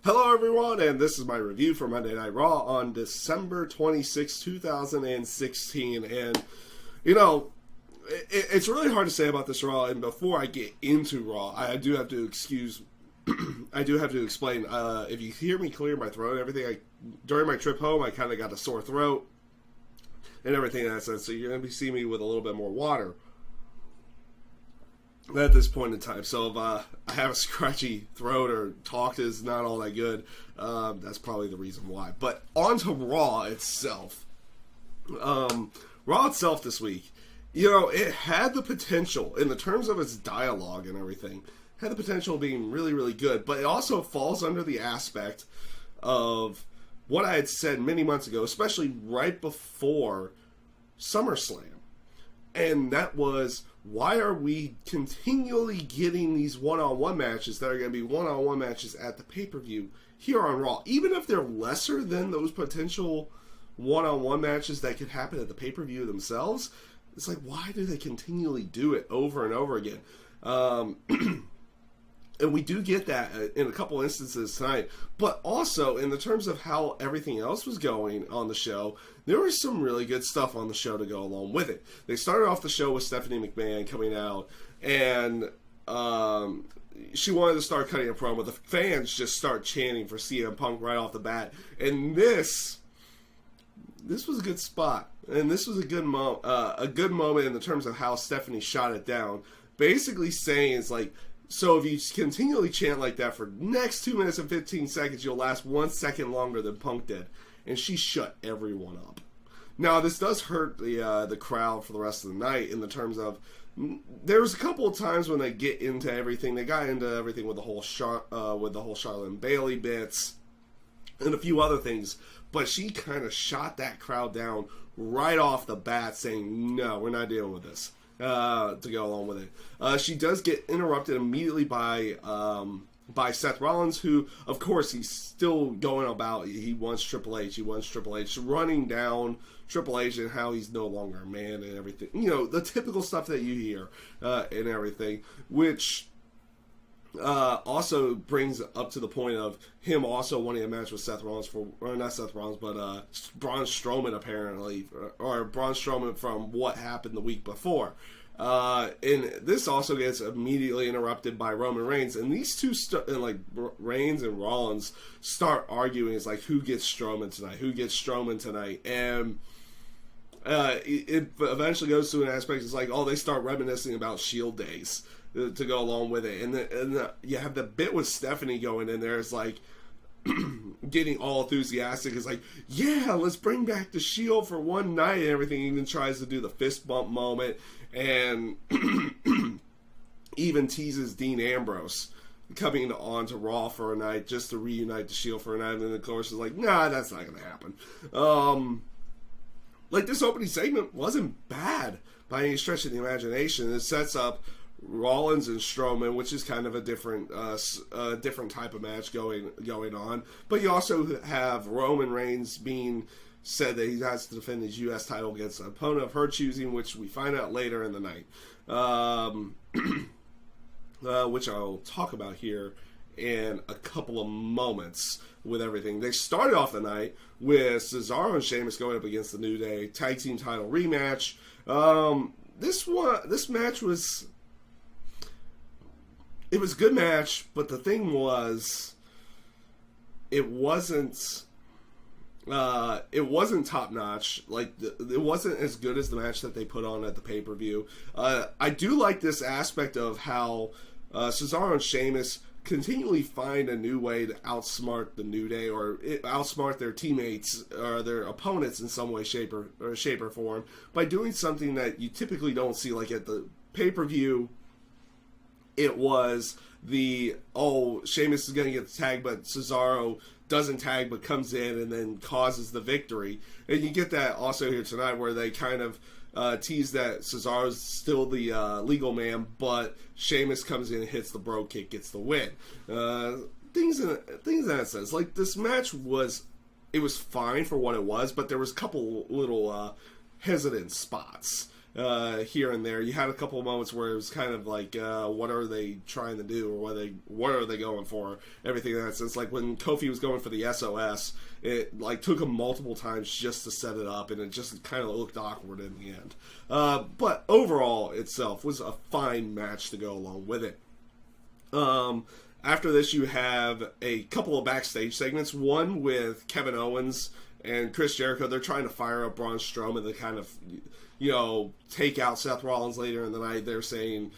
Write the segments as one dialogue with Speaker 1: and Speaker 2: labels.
Speaker 1: Hello everyone, and this is my review for Monday Night Raw on December 26, 2016, and, it's really hard to say about this Raw, and before I get into Raw, I do have to explain, if you hear me clear my throat and everything, during my trip home, I kind of got a sore throat, and everything in that sense, so you're going to be seeing me with a little bit more water at this point in time. So if I have a scratchy throat or talk is not all that good, that's probably the reason why. But on to Raw itself. Raw itself this week, it had the potential, in the terms of its dialogue and everything, had the potential of being really, really good. But it also falls under the aspect of what I had said many months ago, especially right before SummerSlam. And that was, why are we continually getting these one-on-one matches that are going to be one-on-one matches at the pay-per-view here on Raw? Even if they're lesser than those potential one-on-one matches that could happen at the pay-per-view themselves, it's like, why do they continually do it over and over again? And we do get that in a couple instances tonight. But also, in the terms of how everything else was going on the show, there was some really good stuff on the show to go along with it. They started off the show with Stephanie McMahon coming out, and she wanted to start cutting a promo. The fans just start chanting for CM Punk right off the bat. And this was a good spot. And this was a good moment in the terms of how Stephanie shot it down. Basically saying, it's like, so if you continually chant like that for next 2 minutes and 15 seconds, you'll last 1 second longer than Punk did. And she shut everyone up. Now, this does hurt the crowd for the rest of the night in the terms of, there was a couple of times when they get into everything. They got into everything with the whole Charlotte and Bayley bits and a few other things. But she kind of shot that crowd down right off the bat, saying, no, we're not dealing with this. To go along with it. She does get interrupted immediately by Seth Rollins, who, of course, he's still going about, he wants Triple H, running down Triple H and how he's no longer a man and everything. The typical stuff that you hear and everything, which also brings up to the point of him also wanting a match with Seth Rollins not Seth Rollins, but Braun Strowman apparently, or Braun Strowman from what happened the week before. And this also gets immediately interrupted by Roman Reigns, and these two, Reigns and Rollins, start arguing. It's like, who gets Strowman tonight? And it eventually goes to an aspect, it's like, they start reminiscing about Shield days to go along with it. And you have the bit with Stephanie going in there. It's like, getting all enthusiastic. It's like, yeah, let's bring back the Shield for one night and everything. Even tries to do the fist bump moment and even teases Dean Ambrose coming on to Raw for a night just to reunite the Shield for a night. And then, of course, is like, nah, that's not going to happen. This opening segment wasn't bad by any stretch of the imagination. It sets up Rollins and Strowman, which is kind of a different type of match going on. But you also have Roman Reigns being said that he has to defend his U.S. title against an opponent of her choosing, which we find out later in the night, which I'll talk about here in a couple of moments with everything. They started off the night with Cesaro and Sheamus going up against the New Day tag team title rematch. This match was... It was a good match, but the thing was, it wasn't top notch. It wasn't as good as the match that they put on at the pay-per-view. I do like this aspect of how Cesaro and Sheamus continually find a new way to outsmart the New Day, or outsmart their teammates or their opponents in some way, shape or form, by doing something that you typically don't see. Like at the pay-per-view, it was Sheamus is going to get the tag, but Cesaro doesn't tag but comes in and then causes the victory. And you get that also here tonight, where they kind of tease that Cesaro's still the legal man, but Sheamus comes in and hits the bro kick, gets the win. Things in that sense. Like, this match was fine for what it was, but there was a couple little hesitant spots here and there. You had a couple of moments where it was kind of like, what are they trying to do, or what are they going for? Everything in that sense. Like when Kofi was going for the SOS, it like took him multiple times just to set it up, and it just kind of looked awkward in the end. But overall, itself was a fine match to go along with it. After this, you have a couple of backstage segments. One with Kevin Owens and Chris Jericho. They're trying to fire up Braun Strowman to kind of, take out Seth Rollins later in the night. They're saying,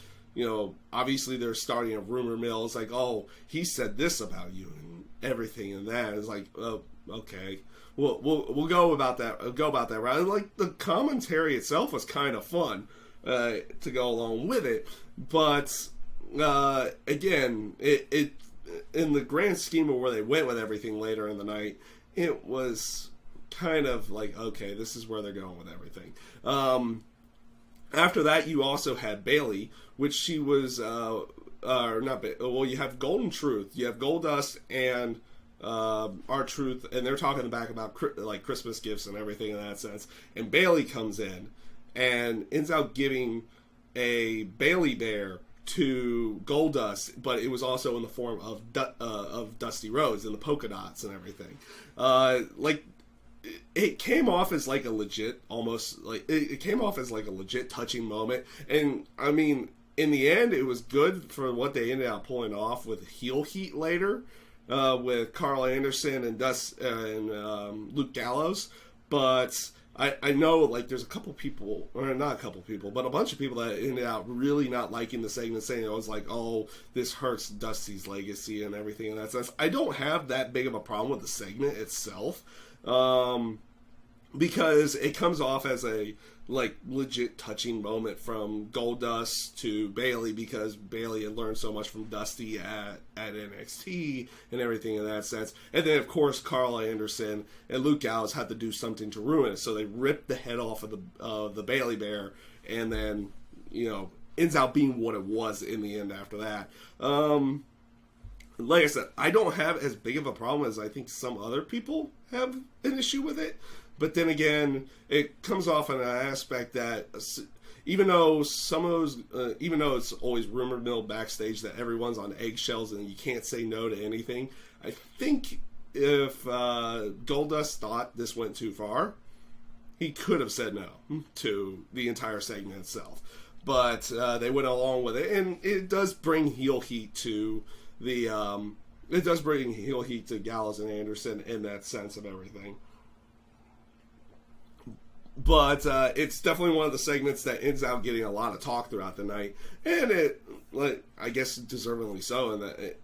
Speaker 1: obviously they're starting a rumor mill. It's like, oh, he said this about you and everything, and that is like, oh, okay, we'll go about that. Go about that, right? Like the commentary itself was kind of fun to go along with it, but. Again, it in the grand scheme of where they went with everything later in the night, it was kind of like, okay, this is where they're going with everything. After that, you also had Bayley, which she was, not Bayley, well, you have Golden Truth, you have Goldust and R-Truth, and they're talking back about like Christmas gifts and everything in that sense. And Bayley comes in and ends up giving a Bayley Bear to Goldust, but it was also in the form of Dusty Rhodes and the polka dots and everything. It came off as like a legit, almost like it came off as like a legit touching moment. And I mean, in the end, it was good for what they ended up pulling off with heel heat later, with Carl Anderson and Luke Gallows. But I know, like, there's a couple people, or not a couple people, but a bunch of people that ended up really not liking the segment, saying it was like, oh, this hurts Dusty's legacy and everything in that sense. I don't have that big of a problem with the segment itself, because it comes off as a, like, legit touching moment from Goldust to Bayley, because Bayley had learned so much from Dusty at NXT and everything in that sense. And then, of course, Carl Anderson and Luke Gallows had to do something to ruin it, so they ripped the head off of the Bayley Bear, and then, ends out being what it was in the end after that. Like I said, I don't have as big of a problem as I think some other people have an issue with it. But then again, it comes off in an aspect that even though some of those, even though it's always rumor mill backstage that everyone's on eggshells and you can't say no to anything, I think if Goldust thought this went too far, he could have said no to the entire segment itself. But they went along with it, and it does bring heel heat to the. It does bring heel heat to Gallows and Anderson in that sense of everything. But it's definitely one of the segments that ends up getting a lot of talk throughout the night, and it, like, I guess, deservingly so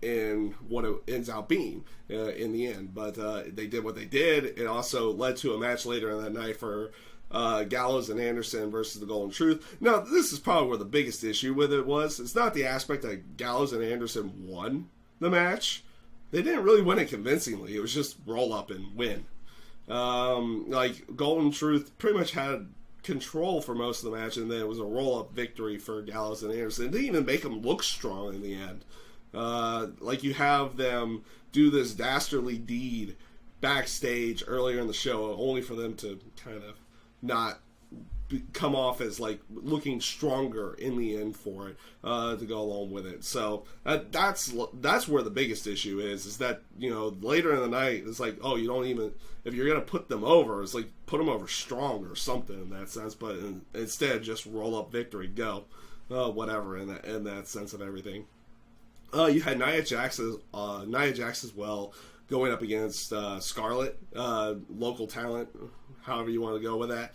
Speaker 1: in what it ends up being in the end. But they did what they did. It also led to a match later in that night for Gallows and Anderson versus the Golden Truth. Now, this is probably where the biggest issue with it was. It's not the aspect that Gallows and Anderson won the match. They didn't really win it convincingly. It was just roll up and win. Like Golden Truth pretty much had control for most of the match, and then it was a roll-up victory for Gallows and Anderson. It didn't even make them look strong in the end. Like you have them do this dastardly deed backstage earlier in the show, only for them to kind of not come off as like looking stronger in the end for it to go along with it. So that's where the biggest issue is that, later in the night it's like, oh, you don't even, if you're gonna put them over, it's like put them over strong or something in that sense, but instead just roll up victory, go whatever in that sense of everything. You had Nia Jax as well, going up against Scarlett, local talent, however you want to go with that.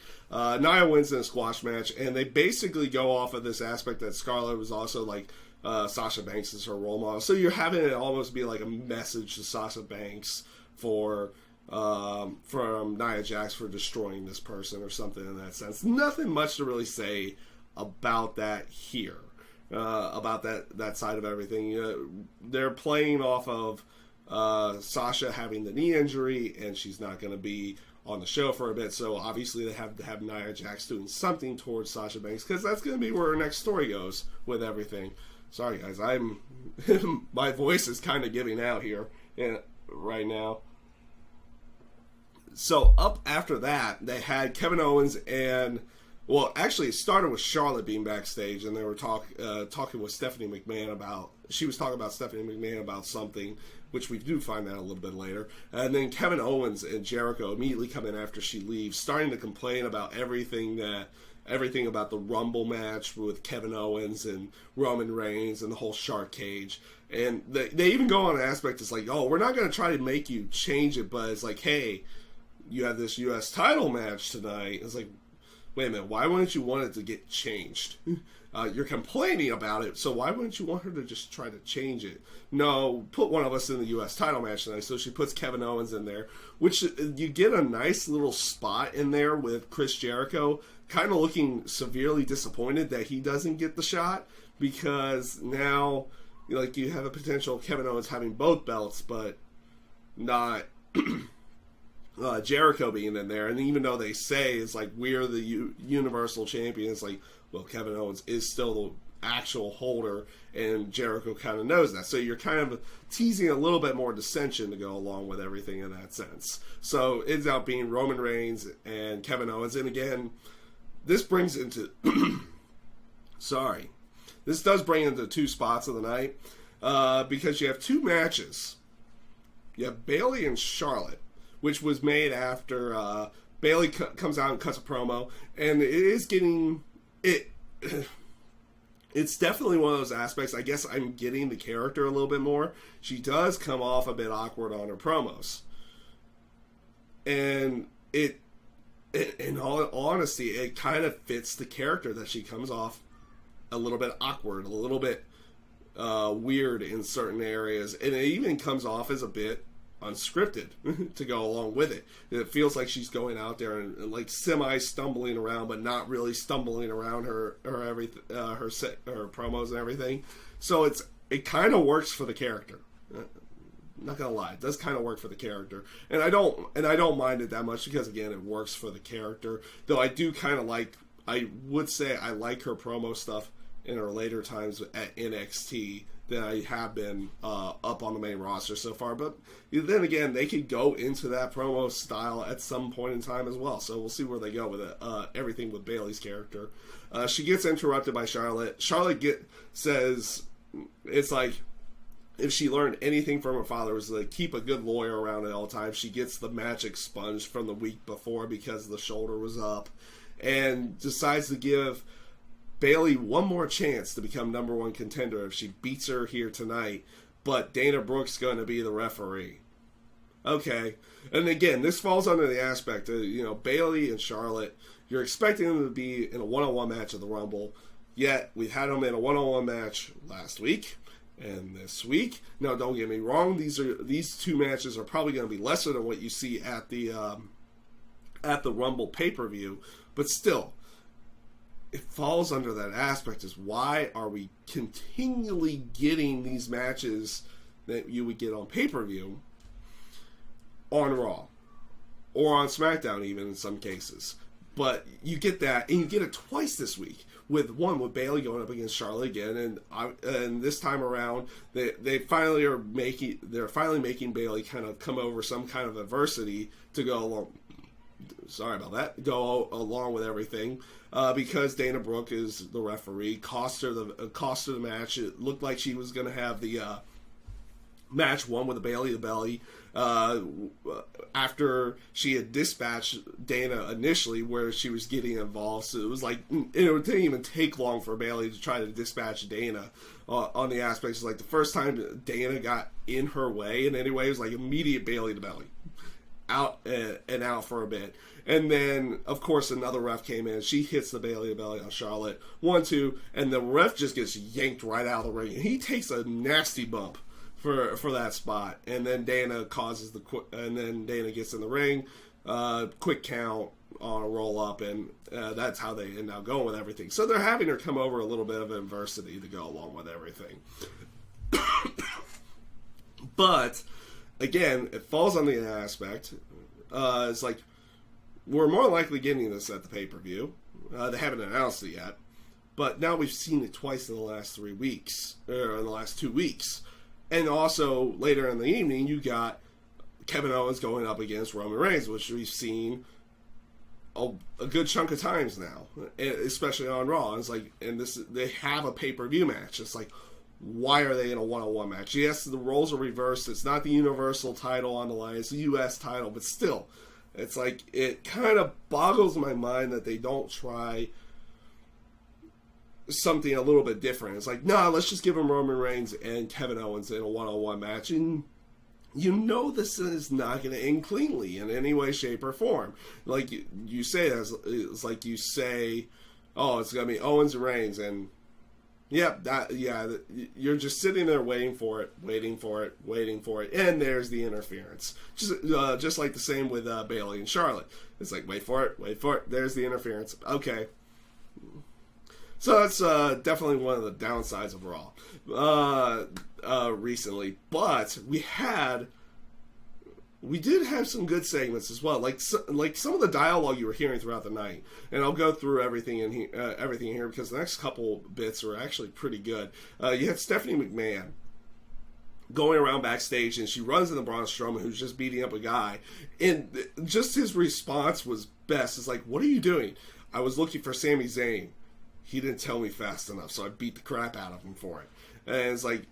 Speaker 1: Nia wins in a squash match, and they basically go off of this aspect that Scarlett was also like Sasha Banks is her role model. So you're having it almost be like a message to Sasha Banks from Nia Jax for destroying this person or something in that sense. Nothing much to really say about that here, about that side of everything. They're playing off of Sasha having the knee injury, and she's not going to be on the show for a bit, so obviously they have to have Nia Jax doing something towards Sasha Banks, because that's going to be where her next story goes with everything. Sorry guys, my voice is kind of giving out here right now. So up after that, they had Kevin Owens and Well, actually, it started with Charlotte being backstage, and they were talking with Stephanie McMahon about. She was talking about Stephanie McMahon about something, which we do find out a little bit later. And then Kevin Owens and Jericho immediately come in after she leaves, starting to complain about everything about the Rumble match with Kevin Owens and Roman Reigns and the whole shark cage. And they even go on an aspect that's like, oh, we're not going to try to make you change it, but it's like, hey, you have this U.S. title match tonight. It's like, wait a minute, why wouldn't you want it to get changed? You're complaining about it, so why wouldn't you want her to just try to change it? No, put one of us in the U.S. title match tonight. So she puts Kevin Owens in there, which you get a nice little spot in there with Chris Jericho kind of looking severely disappointed that he doesn't get the shot, because now like you have a potential Kevin Owens having both belts, but not Jericho being in there. And even though they say it's like we're the Universal Champion, it's like, well, Kevin Owens is still the actual holder, and Jericho kind of knows that. So you're kind of teasing a little bit more dissension to go along with everything in that sense. So it ends up being Roman Reigns and Kevin Owens. And again, this brings into... This does bring into two spots of the night, because you have two matches. You have Bayley and Charlotte, which was made after Bayley comes out and cuts a promo, and it is getting... It's definitely one of those aspects. I guess I'm getting the character a little bit more. She does come off a bit awkward on her promos, and in all honesty, it kind of fits the character that she comes off a little bit awkward, a little bit weird in certain areas, and it even comes off as a bit unscripted to go along with it. It feels like she's going out there and like semi stumbling around, but not really stumbling around her everything, her promos and everything. So it kind of works for the character. Not gonna lie, it does kind of work for the character, and I don't mind it that much, because again, it works for the character. Though I do kind of like, I would say I like her promo stuff in her later times at NXT than I have been up on the main roster so far. But then again, they could go into that promo style at some point in time as well. So we'll see where they go with it. Everything with Bayley's character. She gets interrupted by Charlotte. Charlotte says it's like, if she learned anything from her father, it was to keep a good lawyer around at all times. She gets the magic sponge from the week before because the shoulder was up, and decides to give Bayley one more chance to become number one contender if she beats her here tonight, but Dana Brooke's going to be the referee. Okay. And again, this falls under the aspect of, Bayley and Charlotte, you're expecting them to be in a one-on-one match at the Rumble, yet we've had them in a one-on-one match last week and this week. Now, don't get me wrong, these two matches are probably going to be lesser than what you see at the Rumble pay-per-view, but still, it falls under that aspect, is why are we continually getting these matches that you would get on pay-per-view on Raw or on SmackDown even in some cases. But you get that, and you get it twice this week, with Bayley going up against Charlotte again, and this time around they're finally making Bayley kind of come over some kind of adversity to go along. Sorry about that. Go along with everything, because Dana Brooke is the referee. Cost her the match. It looked like she was going to have the match won with a Bayley to belly after she had dispatched Dana initially, where she was getting involved. So it was like, it didn't even take long for Bayley to try to dispatch Dana on the aspects. Like the first time Dana got in her way in any way, it was like immediate Bayley to belly. Out for a bit, and then of course another ref came in. She hits the Bayley belly on Charlotte, 1-2, and the ref just gets yanked right out of the ring. And he takes a nasty bump for that spot, and then Dana Dana gets in the ring, quick count on a roll up, and that's how they end up going with everything. So they're having her come over a little bit of adversity to go along with everything, but. Again, it falls on the aspect. It's like, we're more likely getting this at the pay-per-view. They haven't announced it yet. But now we've seen it twice in the last 3 weeks. Or in the last 2 weeks. And also, later in the evening, you got Kevin Owens going up against Roman Reigns, which we've seen a good chunk of times now, especially on Raw. It's like, and they have a pay-per-view match. It's like, why are they in a one-on-one match? Yes, the roles are reversed. It's not the Universal title on the line. It's the U.S. title, but still, it's like, it kind of boggles my mind that they don't try something a little bit different. It's like, nah, let's just give them Roman Reigns and Kevin Owens in a one-on-one match, and you know this is not going to end cleanly in any way, shape, or form. Like you say, it's like you say, oh, it's going to be Owens and Reigns, and you're just sitting there waiting for it, and there's the interference. Just like the same with Bayley and Charlotte. It's like, wait for it, there's the interference. Okay. So that's definitely one of the downsides of Raw recently. But we did have some good segments as well, like some of the dialogue you were hearing throughout the night. And I'll go through everything here because the next couple bits are actually pretty good. You had Stephanie McMahon going around backstage, and she runs into Braun Strowman, who's just beating up a guy, and just his response was best. It's like, what are you doing? I was looking for Sami Zayn. He didn't tell me fast enough, so I beat the crap out of him for it. And it's like,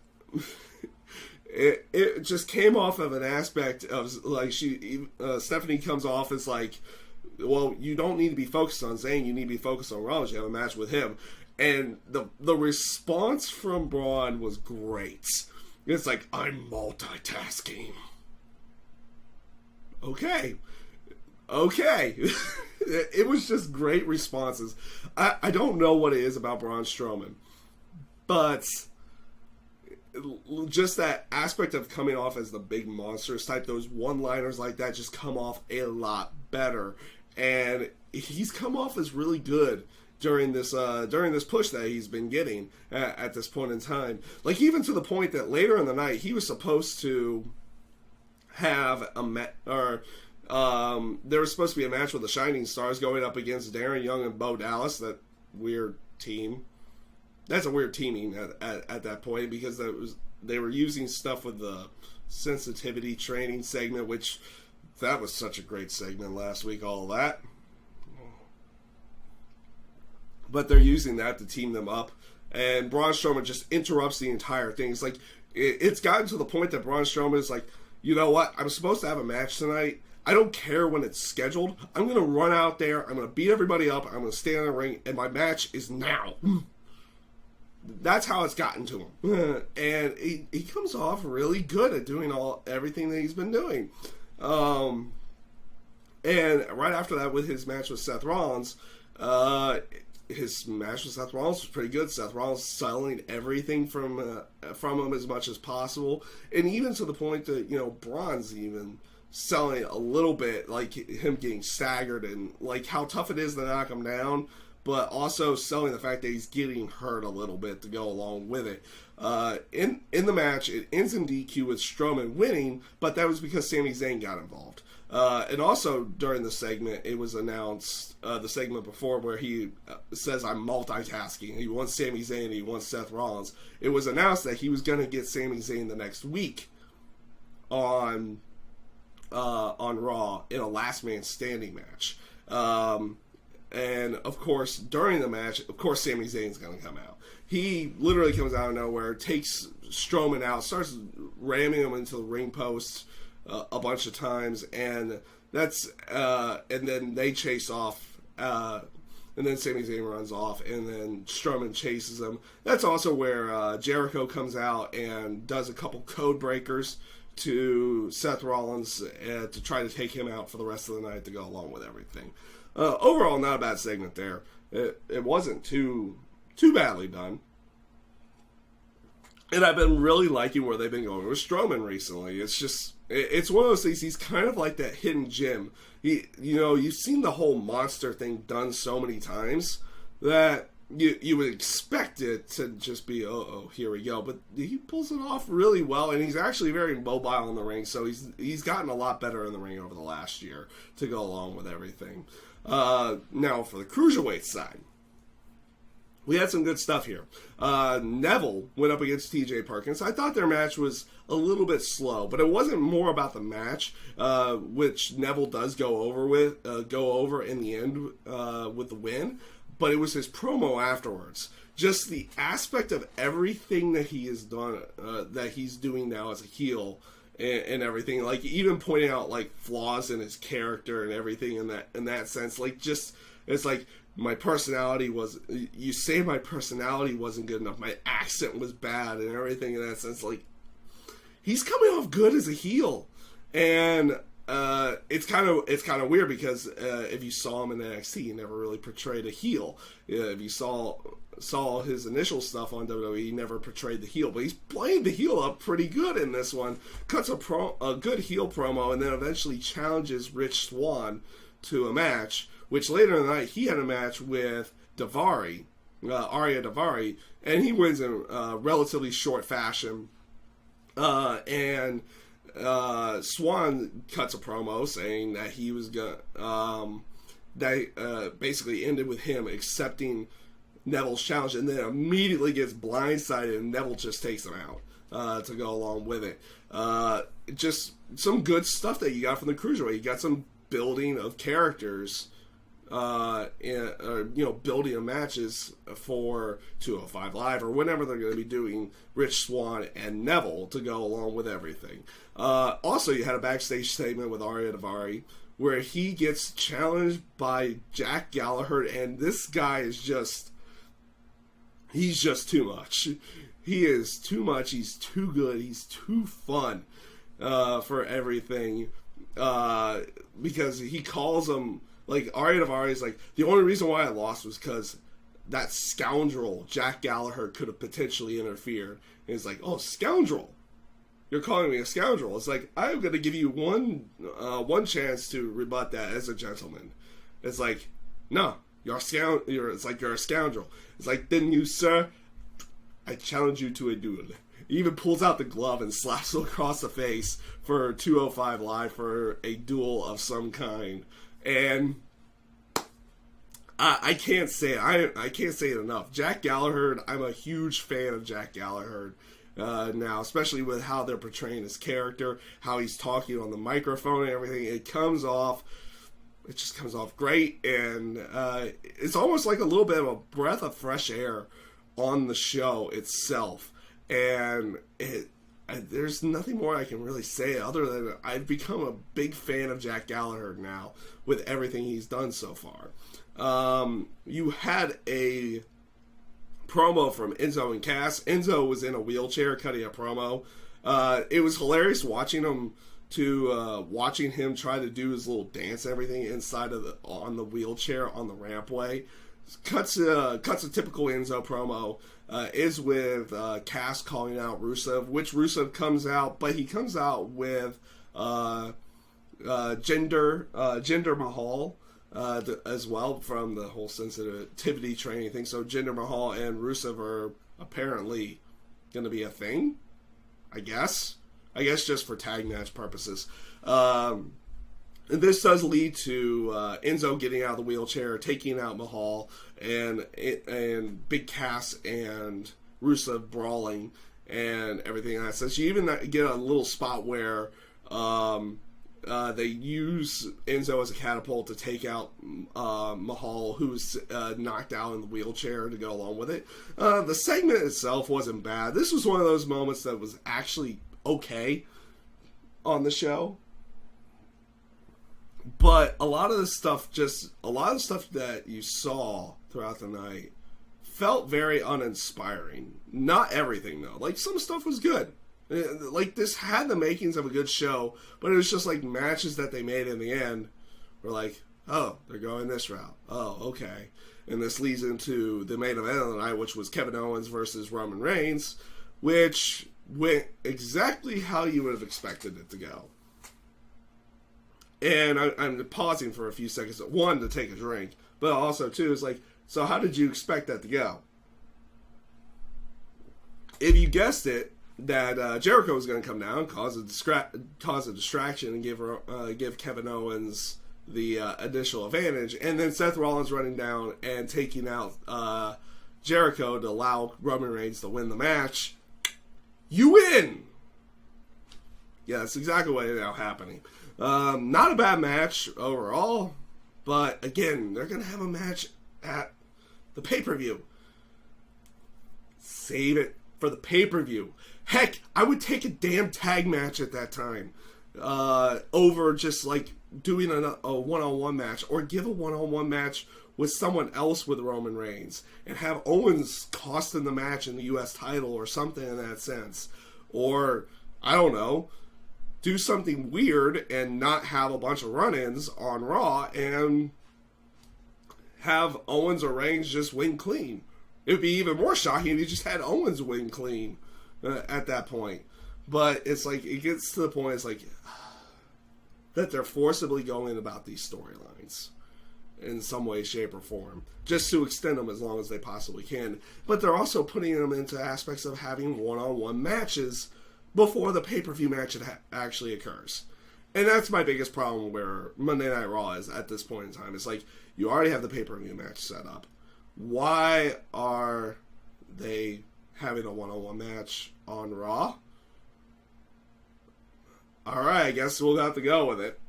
Speaker 1: it just came off of an aspect of, like, Stephanie comes off as like, well, you don't need to be focused on Zayn, you need to be focused on Rollins, you have a match with him. And the response from Braun was great. It's like, I'm multitasking. Okay. It was just great responses. I don't know what it is about Braun Strowman, but just that aspect of coming off as the big monsters type, those one-liners like that just come off a lot better, and he's come off as really good during this push that he's been getting at this point in time. Like, even to the point that later in the night he was supposed to have there was supposed to be a match with the Shining Stars going up against Darren Young and Bo Dallas. That weird team. That's a weird teaming at that point, because they were using stuff with the sensitivity training segment, which that was such a great segment last week, all of that. But they're using that to team them up, and Braun Strowman just interrupts the entire thing. It's like, it's gotten to the point that Braun Strowman is like, you know what, I'm supposed to have a match tonight. I don't care when it's scheduled. I'm going to run out there. I'm going to beat everybody up. I'm going to stand in the ring, and my match is now. That's how it's gotten to him. And he comes off really good at doing everything that he's been doing. And right after that, with his match with Seth Rollins, was pretty good. Seth Rollins selling everything from him as much as possible. And even to the point that, Braun's even selling a little bit, like him getting staggered and like how tough it is to knock him down, but also selling the fact that he's getting hurt a little bit to go along with it. In the match, it ends in DQ with Strowman winning, but that was because Sami Zayn got involved. And also during the segment, it was announced, the segment before, where he says, I'm multitasking. He wants Sami Zayn, he wants Seth Rollins. It was announced that he was going to get Sami Zayn the next week on Raw in a last man standing match. And of course, during the match, Sami Zayn's going to come out. He literally comes out of nowhere, takes Strowman out, starts ramming him into the ring post a bunch of times, and then they chase off, and then Sami Zayn runs off, and then Strowman chases him. That's also where Jericho comes out and does a couple code breakers to Seth Rollins to try to take him out for the rest of the night to go along with everything. Overall, not a bad segment there. It wasn't too badly done. And I've been really liking where they've been going with Strowman recently. It's one of those things, he's kind of like that hidden gem. You've seen the whole monster thing done so many times that you would expect it to just be, here we go. But he pulls it off really well, and he's actually very mobile in the ring, so he's gotten a lot better in the ring over the last year to go along with everything. Now, for the Cruiserweight side, we had some good stuff here. Neville went up against TJ Perkins. I thought their match was a little bit slow, but it wasn't more about the match, which Neville does go over in the end with the win, but it was his promo afterwards. Just the aspect of everything that he has done, that he's doing now as a heel, and everything, like even pointing out like flaws in his character and everything in that sense, like just it's like my personality was, you say my personality wasn't good enough, my accent was bad and everything in that sense. Like he's coming off good as a heel, and it's kind of weird because if you saw him in NXT, he never really portrayed a heel. If you saw his initial stuff on WWE, he never portrayed the heel, but he's playing the heel up pretty good in this one. Cuts a good heel promo, and then eventually challenges Rich Swann to a match, which later in the night he had a match with Daivari, Arya Daivari, and he wins in relatively short fashion. And Swann cuts a promo saying that he was gonna that basically ended with him accepting Neville's challenge, and then immediately gets blindsided, and Neville just takes him out to go along with it. Just some good stuff that you got from the Cruiserweight. You got some building of characters, building of matches for 205 Live or whenever they're going to be doing Rich Swann and Neville to go along with everything. Also, you had a backstage segment with Arya Daivari where he gets challenged by Jack Gallagher, and this guy is just... he's just too much. He is too much. He's too good. He's too fun for everything. Because he calls him, like, Arya Daivari is like, the only reason why I lost was because that scoundrel, Jack Gallagher, could have potentially interfered. And he's like, oh, scoundrel. You're calling me a scoundrel. It's like, I'm going to give you one chance to rebut that as a gentleman. It's like, no. It's like you're a scoundrel. It's like, then you, sir, I challenge you to a duel. He even pulls out the glove and slaps him across the face for 205 Live for a duel of some kind. And I can't say it. I can't say it enough. Jack Gallagher, I'm a huge fan of Jack Gallagher now, especially with how they're portraying his character, how he's talking on the microphone and everything. It just comes off great, and it's almost like a little bit of a breath of fresh air on the show itself. And there's nothing more I can really say other than I've become a big fan of Jack Gallagher now with everything he's done so far. You had a promo from Enzo and Cass. Enzo was in a wheelchair cutting a promo. It was hilarious watching him try to do his little dance and everything inside of on the wheelchair on the rampway. Cuts a typical Enzo promo. Is with Cass calling out Rusev, which Rusev comes out, but he comes out with Jinder Mahal as well from the whole sensitivity training thing. So Jinder Mahal and Rusev are apparently going to be a thing, I guess just for tag match purposes. This does lead to Enzo getting out of the wheelchair, taking out Mahal, and Big Cass and Rusev brawling and everything like that. So you even get a little spot where they use Enzo as a catapult to take out Mahal, who's knocked out in the wheelchair, to go along with it. The segment itself wasn't bad. This was one of those moments that was actually okay on the show. But a lot of the stuff that you saw throughout the night felt very uninspiring. Not everything, though. Like, some stuff was good. Like, this had the makings of a good show, but it was just like matches that they made in the end were like, oh, they're going this route. Oh, okay. And this leads into the main event of the night, which was Kevin Owens versus Roman Reigns, which went exactly how you would have expected it to go. And I'm pausing for a few seconds. One, to take a drink, but also, two, is like, so how did you expect that to go? If you guessed it, that Jericho was going to come down, cause a distraction, and give Kevin Owens the initial advantage, and then Seth Rollins running down and taking out Jericho to allow Roman Reigns to win the match, you win! Yeah, that's exactly what is now happening. Not a bad match overall, but again, they're going to have a match at the pay-per-view. Save it for the pay-per-view. Heck, I would take a damn tag match at that time over just like doing a one-on-one match, or give a one-on-one match with someone else with Roman Reigns and have Owens costing the match in the U.S. title or something in that sense. Or, I don't know, do something weird and not have a bunch of run-ins on Raw and have Owens or Reigns just win clean. It would be even more shocking if you just had Owens win clean at that point. But it's like, it gets to the point, it's like, that they're forcibly going about these storylines in some way, shape, or form, just to extend them as long as they possibly can. But they're also putting them into aspects of having one-on-one matches before the pay-per-view match actually occurs. And that's my biggest problem where Monday Night Raw is at this point in time. It's like, you already have the pay-per-view match set up. Why are they having a one-on-one match on Raw? Alright, I guess we'll have to go with it.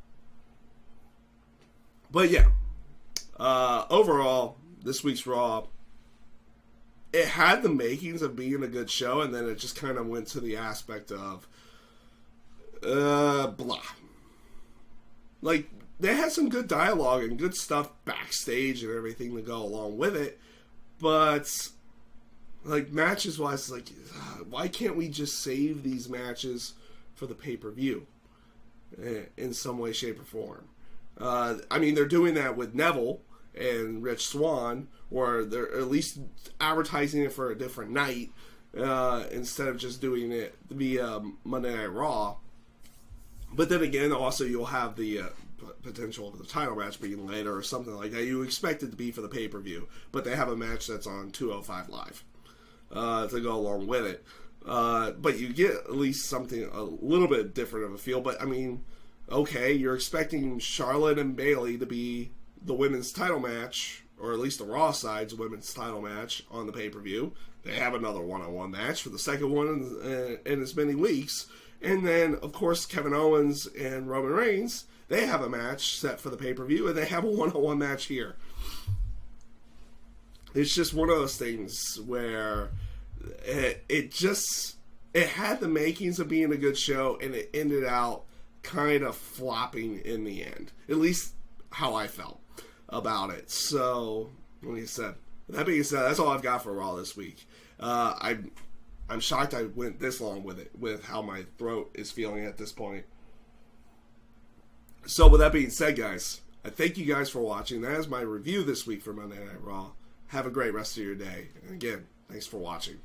Speaker 1: But yeah, overall, this week's Raw, it had the makings of being a good show, and then it just kind of went to the aspect of, blah. Like, they had some good dialogue and good stuff backstage and everything to go along with it, but, like, matches-wise, like, why can't we just save these matches for the pay-per-view in some way, shape, or form? I mean, they're doing that with Neville and Rich Swann, or they're at least advertising it for a different night instead of just doing it via Monday Night Raw. But then again, also you'll have the potential of the title match being later or something like that. You expect it to be for the pay-per-view, but they have a match that's on 205 Live to go along with it. But you get at least something a little bit different of a feel. But I mean, okay, you're expecting Charlotte and Bayley to be the women's title match, or at least the Raw side's women's title match on the pay-per-view. They have another one-on-one match for the second one in as many weeks. And then, of course, Kevin Owens and Roman Reigns, they have a match set for the pay-per-view, and they have a one-on-one match here. It's just one of those things where it had the makings of being a good show, and it ended out kind of flopping in the end. At least how I felt about it. So, like I said, that being said, that's all I've got for Raw this week. I'm shocked I went this long with it, with how my throat is feeling at this point. So, with that being said, guys, I thank you guys for watching. That is my review this week for Monday Night Raw. Have a great rest of your day. And again, thanks for watching.